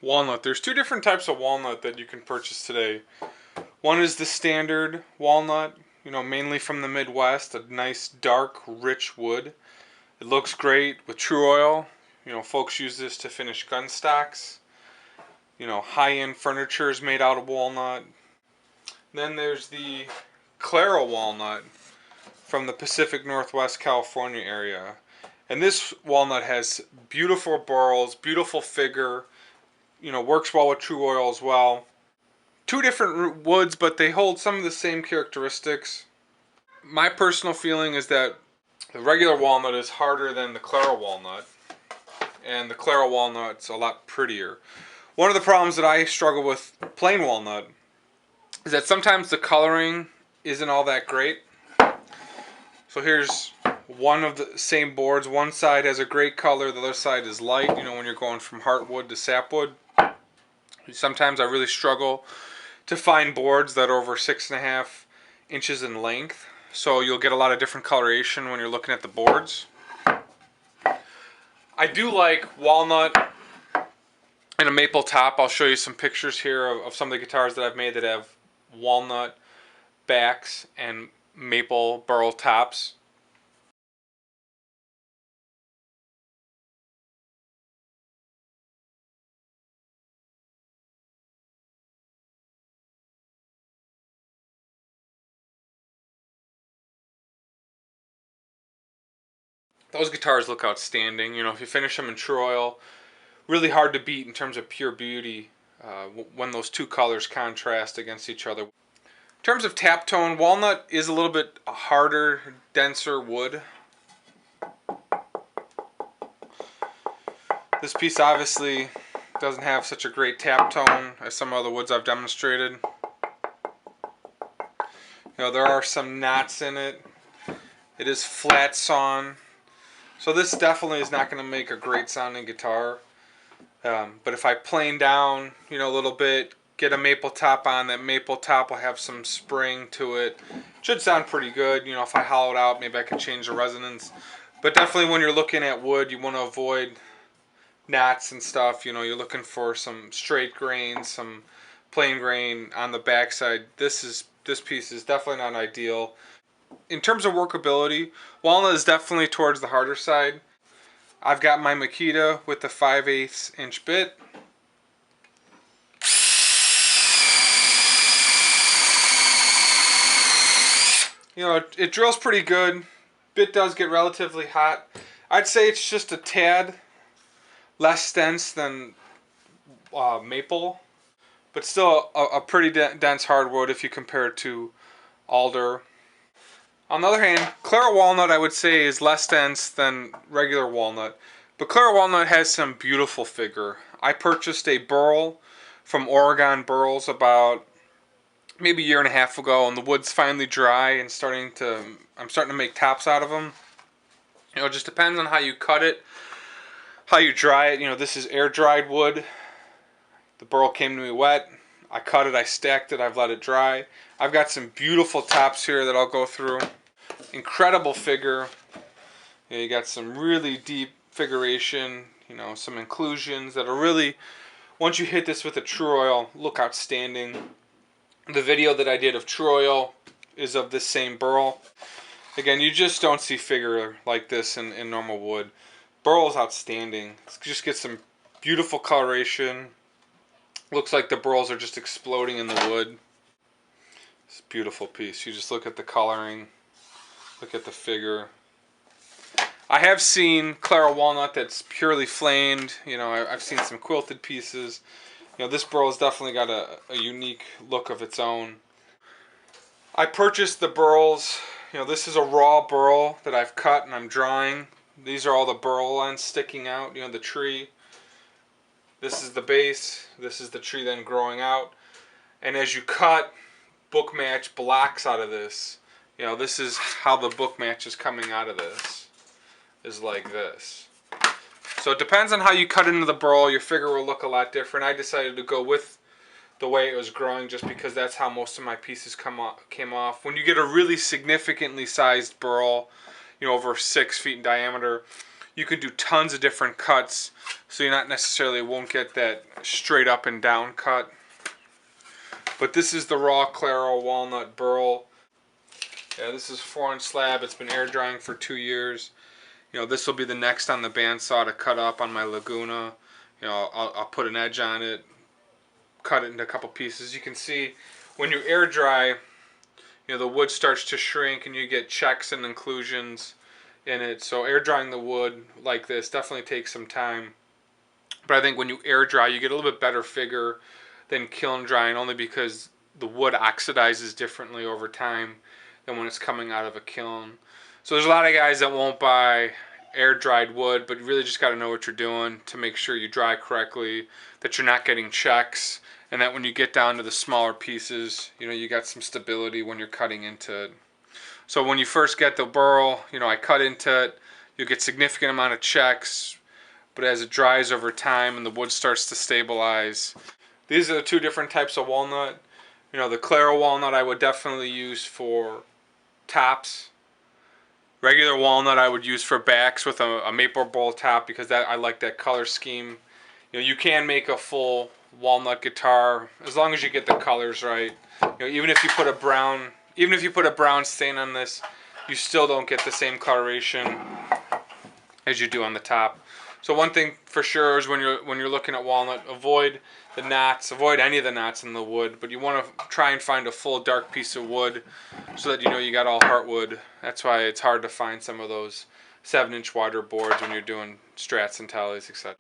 Walnut. There's two different types of walnut that you can purchase today. One is the standard walnut, mainly from the Midwest, a nice dark, rich wood. It looks great with true oil. Folks use this to finish gun stocks. High-end furniture is made out of walnut. Then there's the Claro walnut from the Pacific Northwest California area. And this walnut has beautiful burls, beautiful figure, works well with true oil as well. Two different woods, but they hold some of the same characteristics. My personal feeling is that the regular walnut is harder than the Claro walnut, and the Claro walnut's a lot prettier. One of the problems that I struggle with plain walnut is that sometimes the coloring isn't all that great. So here's one of the same boards. One side has a great color, the other side is light, when you're going from heartwood to sapwood. Sometimes I really struggle to find boards that are over 6.5 inches in length. So you'll get a lot of different coloration when you're looking at the boards. I do like walnut and a maple top. I'll show you some pictures here of some of the guitars that I've made that have walnut backs and maple burl tops. Those guitars look outstanding. If you finish them in true oil, really hard to beat in terms of pure beauty when those two colors contrast against each other. In terms of tap tone, walnut is a little bit harder, denser wood. This piece obviously doesn't have such a great tap tone as some other woods I've demonstrated. There are some knots in it. It is flat sawn. So this definitely is not going to make a great sounding guitar. But if I plane down, a little bit, get a maple top on, that maple top will have some spring to it. Should sound pretty good. If I hollow it out, maybe I can change the resonance. But definitely when you're looking at wood, you want to avoid knots and stuff. You're looking for some straight grain, some plain grain on the backside. This piece is definitely not ideal. In terms of workability, walnut is definitely towards the harder side. I've got my Makita with the 5/8 inch bit. It drills pretty good. Bit does get relatively hot. I'd say it's just a tad less dense than maple, but still a pretty dense hardwood if you compare it to alder. On the other hand, Claro walnut I would say is less dense than regular walnut, but Claro walnut has some beautiful figure. I purchased a burl from Oregon Burls about maybe a year and a half ago, and the wood's finally dry and I'm starting to make tops out of them. It just depends on how you cut it, how you dry it. This is air dried wood. The burl came to me wet. I cut it, I stacked it, I've let it dry. I've got some beautiful tops here that I'll go through. Incredible figure. You got some really deep figuration, some inclusions that are really, once you hit this with a true oil, look outstanding. The video that I did of true oil is of this same burl. Again, you just don't see figure like this in normal wood. Burl is outstanding. Just get some beautiful coloration. Looks like the burls are just exploding in the wood. It's a beautiful piece. You just look at the coloring, look at the figure. I have seen Claro walnut that's purely flaned. I've seen some quilted pieces. This burl has definitely got a unique look of its own. I purchased the burls. This is a raw burl that I've cut and I'm drying. These are all the burl ends sticking out, the tree. This is the base, this is the tree then growing out. And as you cut, book match blocks out of this. This is how the book match is coming out of this, is like this. So it depends on how you cut into the burl, your figure will look a lot different. I decided to go with the way it was growing just because that's how most of my pieces came off. When you get a really significantly sized burl, over 6 feet in diameter, you can do tons of different cuts, so you not necessarily won't get that straight up and down cut. But this is the raw Claro walnut burl. Yeah, this is 4-inch slab. It's been air drying for 2 years. You know, this will be the next on the bandsaw to cut up on my Laguna. You know, I'll put an edge on it, cut it into a couple pieces. You can see when you air dry, you know, the wood starts to shrink and you get checks and inclusions in it. So air drying the wood like this definitely takes some time. But I think when you air dry, you get a little bit better figure than kiln drying, only because the wood oxidizes differently over time than when it's coming out of a kiln. So there's a lot of guys that won't buy air dried wood, but you really just got to know what you're doing to make sure you dry correctly, that you're not getting checks, and that when you get down to the smaller pieces, you know, you got some stability when you're cutting into it. So when you first get the burl, you know, I cut into it, you get significant amount of checks, but as it dries over time and the wood starts to stabilize. These are the two different types of walnut. You know, the Claro walnut I would definitely use for tops. Regular walnut I would use for backs with a maple burl top, because I like that color scheme. You know, you can make a full walnut guitar as long as you get the colors right. You know, even if you put a brown stain on this, you still don't get the same coloration as you do on the top. So one thing for sure is when you're looking at walnut, avoid the knots, avoid any of the knots in the wood, but you want to try and find a full dark piece of wood so that you know you got all heartwood. That's why it's hard to find some of those 7-inch wider boards when you're doing strats and tallies, etc.